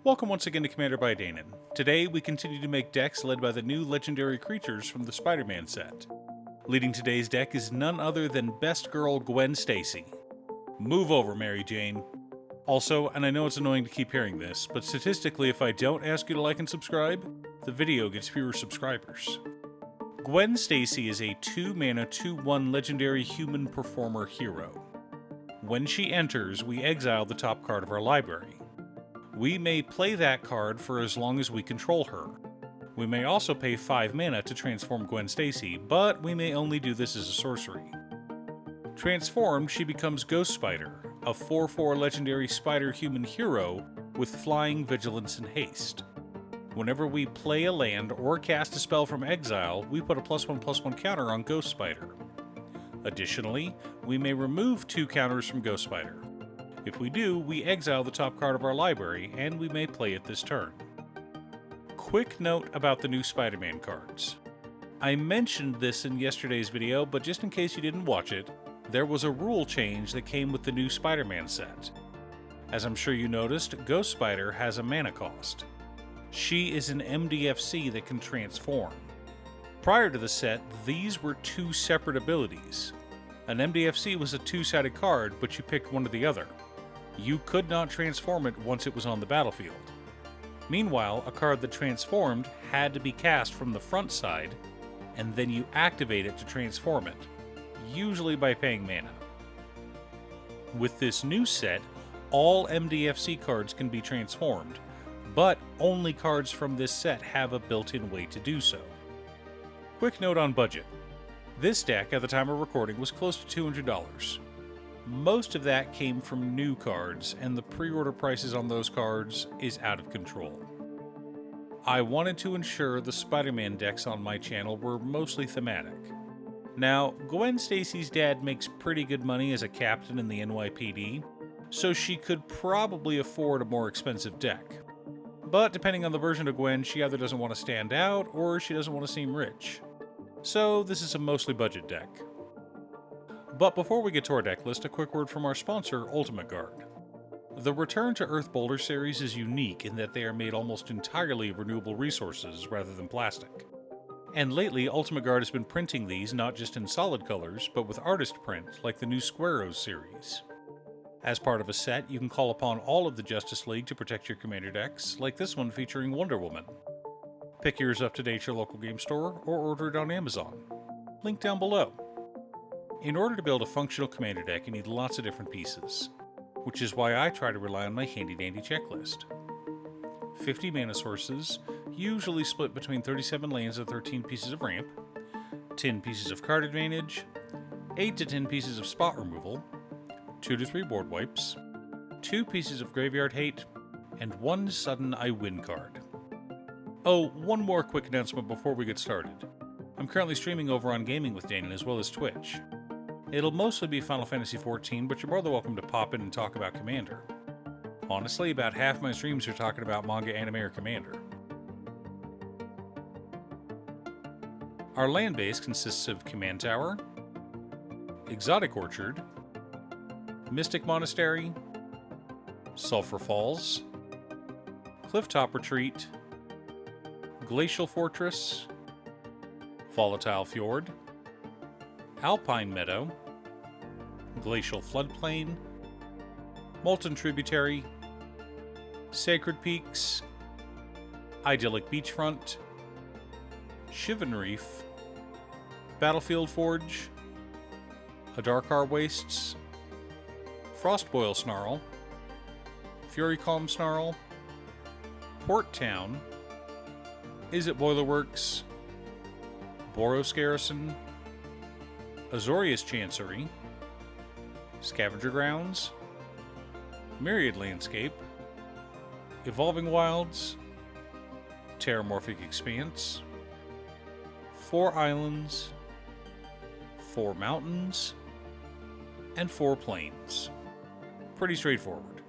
Welcome once again to Commander by Danon. Today we continue to make decks led by the new legendary creatures from the Spider-Man set. Leading today's deck is none other than best girl Gwen Stacy. Move over, Mary Jane. Also, and I know it's annoying to keep hearing this, but statistically if I don't ask you to like and subscribe, the video gets fewer subscribers. Gwen Stacy is a 2-mana 2/1 legendary human performer hero. When she enters, we exile the top card of our library. We may play that card for as long as we control her. We may also pay 5 mana to transform Gwen Stacy, but we may only do this as a sorcery. Transformed, she becomes Ghost Spider, a 4/4 legendary spider-human hero with flying, vigilance, and haste. Whenever we play a land or cast a spell from exile, we put a +1/+1 counter on Ghost Spider. Additionally, we may remove 2 counters from Ghost Spider. If we do, we exile the top card of our library, and we may play it this turn. Quick note about the new Spider-Man cards. I mentioned this in yesterday's video, but just in case you didn't watch it, there was a rule change that came with the new Spider-Man set. As I'm sure you noticed, Ghost Spider has a mana cost. She is an MDFC that can transform. Prior to the set, these were 2 separate abilities. An MDFC was a 2-sided card, but you picked one or the other. You could not transform it once it was on the battlefield. Meanwhile, a card that transformed had to be cast from the front side, and then you activate it to transform it, usually by paying mana. With this new set, all MDFC cards can be transformed, but only cards from this set have a built-in way to do so. Quick note on budget. This deck, at the time of recording, was close to $200. Most of that came from new cards, and the pre-order prices on those cards is out of control. I wanted to ensure the Spider-Man decks on my channel were mostly thematic. Now, Gwen Stacy's dad makes pretty good money as a captain in the NYPD, so she could probably afford a more expensive deck. But depending on the version of Gwen, she either doesn't want to stand out, or she doesn't want to seem rich. So this is a mostly budget deck. But before we get to our deck list, a quick word from our sponsor, Ultimate Guard. The Return to Earth Boulder series is unique in that they are made almost entirely of renewable resources rather than plastic. And lately, Ultimate Guard has been printing these not just in solid colors, but with artist print, like the new Squaros series. As part of a set, you can call upon all of the Justice League to protect your commander decks, like this one featuring Wonder Woman. Pick yours up today at your local game store, or order it on Amazon. Link down below. In order to build a functional commander deck, you need lots of different pieces, which is why I try to rely on my handy-dandy checklist. 50 mana sources, usually split between 37 lands and 13 pieces of ramp, 10 pieces of card advantage, 8 to 10 pieces of spot removal, 2 to 3 board wipes, 2 pieces of graveyard hate, and 1 sudden I win card. Oh, one more quick announcement before we get started. I'm currently streaming over on Gaming with Danon as well as Twitch. It'll mostly be Final Fantasy XIV, but you're more than welcome to pop in and talk about Commander. Honestly, about half my streams are talking about manga, anime, or Commander. Our land base consists of Command Tower, Exotic Orchard, Mystic Monastery, Sulphur Falls, Clifftop Retreat, Glacial Fortress, Volatile Fjord, Alpine Meadow, Glacial Floodplain, Molten Tributary, Sacred Peaks, Idyllic Beachfront, Shivan Reef, Battlefield Forge, Adarkar Wastes, Frostboil Snarl, Fury Calm Snarl, Port Town, Is It Boilerworks, Boros Garrison, Azorius Chancery, Scavenger Grounds, Myriad Landscape, Evolving Wilds, Terramorphic Expanse, 4 Islands, 4 Mountains, and 4 Plains. Pretty straightforward.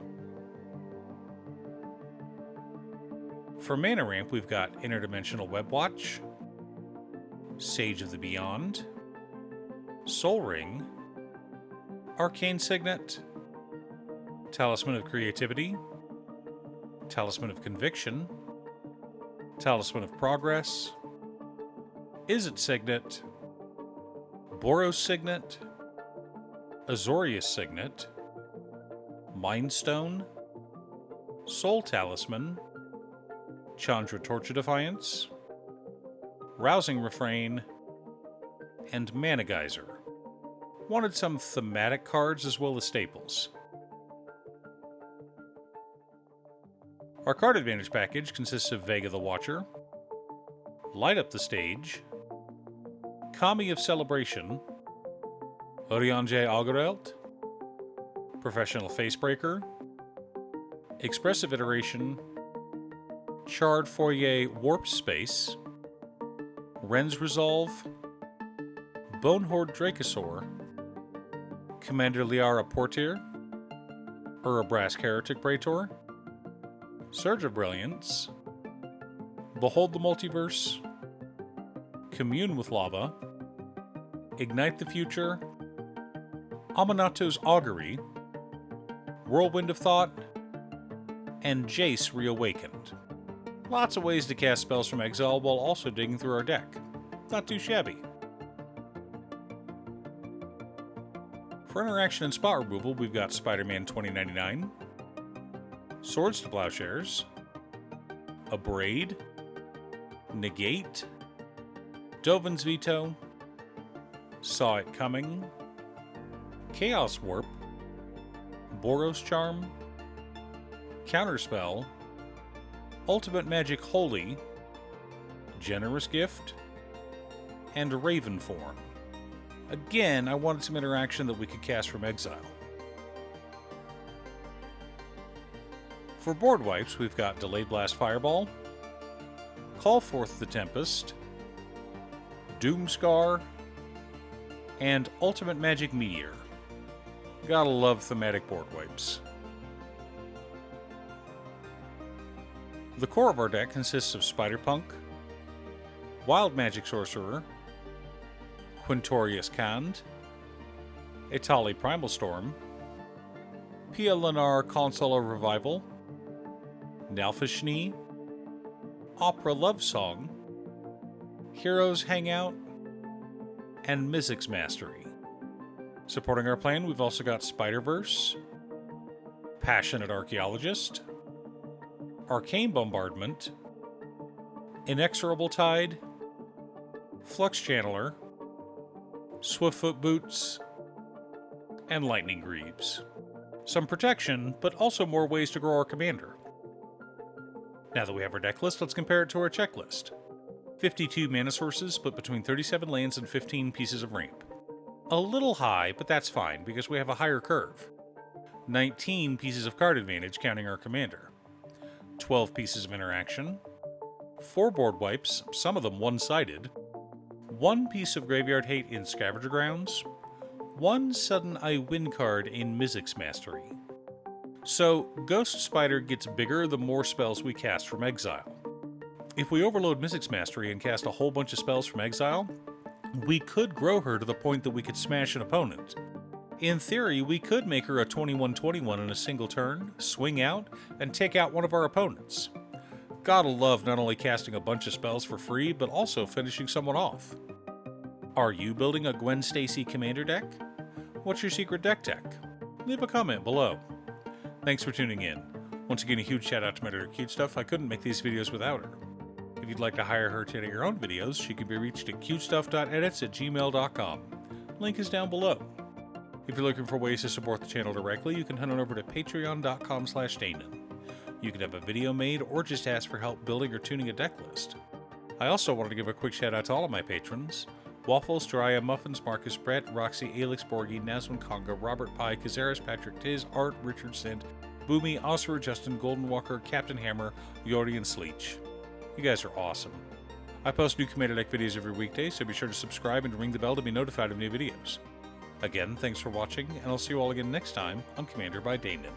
For mana ramp, we've got Interdimensional Webwatch, Sage of the Beyond, Soul Ring, Arcane Signet, Talisman of Creativity, Talisman of Conviction, Talisman of Progress, Izzet Signet, Boros Signet, Azorius Signet, Mind Stone, Soul Talisman, Chandra Torch of Defiance, Rousing Refrain, and Mana Geyser. Wanted some thematic cards as well as staples. Our card advantage package consists of Vega the Watcher, Light Up the Stage, Kami of Celebration, Oriange Augerelt, Professional Facebreaker, Expressive Iteration, Charred Foyer Warp Space, Ren's Resolve, Bonehorde Dracosaur, Commander Liara Portier, Urabrask Heretic Praetor, Surge of Brilliance, Behold the Multiverse, Commune with Lava, Ignite the Future, Amanato's Augury, Whirlwind of Thought, and Jace Reawakened. Lots of ways to cast spells from exile while also digging through our deck. Not too shabby. For interaction and spot removal, we've got Spider-Man 2099, Swords to Plowshares, Abrade, Negate, Dovin's Veto, Saw It Coming, Chaos Warp, Boros Charm, Counterspell, Ultimate Magic Holy, Generous Gift, and Raven Form. Again, I wanted some interaction that we could cast from exile. For board wipes, we've got Delayed Blast Fireball, Call Forth the Tempest, Doomscar, and Ultimate Magic Meteor. Gotta love thematic board wipes. The core of our deck consists of Spider-Punk, Wild Magic Sorcerer, Quintorius Khand, Etali Primal Storm, Pia Lunar Console of Revival, Nalfashni, Opera Love Song, Heroes Hangout, and Mizzix Mastery. Supporting our plan, we've also got Spider-Verse, Passionate Archaeologist, Arcane Bombardment, Inexorable Tide, Flux Channeler, Swiftfoot Boots, and Lightning Greaves. Some protection, but also more ways to grow our commander. Now that we have our deck list, let's compare it to our checklist. 52 mana sources, split between 37 lands and 15 pieces of ramp. A little high, but that's fine, because we have a higher curve. 19 pieces of card advantage, counting our commander. 12 pieces of interaction. 4 board wipes, some of them one-sided. 1 piece of graveyard hate in Scavenger Grounds. 1 sudden I win card in Mizzix Mastery. So, Ghost Spider gets bigger the more spells we cast from exile. If we overload Mizzix Mastery and cast a whole bunch of spells from exile, we could grow her to the point that we could smash an opponent. In theory, we could make her a 21/21 in a single turn, swing out, and take out one of our opponents. Gotta love not only casting a bunch of spells for free, but also finishing someone off. Are you building a Gwen Stacy commander deck? What's your secret deck tech? Leave a comment below. Thanks for tuning in. Once again, a huge shout out to my editor Cute Stuff. I couldn't make these videos without her. If you'd like to hire her to edit your own videos, she can be reached at cutestuff.edits@gmail.com. Link is down below. If you're looking for ways to support the channel directly, you can head on over to patreon.com/Danon. You can have a video made or just ask for help building or tuning a deck list. I also wanted to give a quick shout out to all of my patrons: Waffles, Jiraiya, Muffins, Marcus, Brett, Roxy, Alix, Borgie, Nazwin, Conga, Robert Pye, Kazaris, Patrick Tiz, Art, Richard Sint, Boomy, Oscar, Justin, Golden Walker, Captain Hammer, Yordi, and Sleech. You guys are awesome. I post new Commander Deck videos every weekday, so be sure to subscribe and ring the bell to be notified of new videos. Again, thanks for watching, and I'll see you all again next time on Commander by Danon.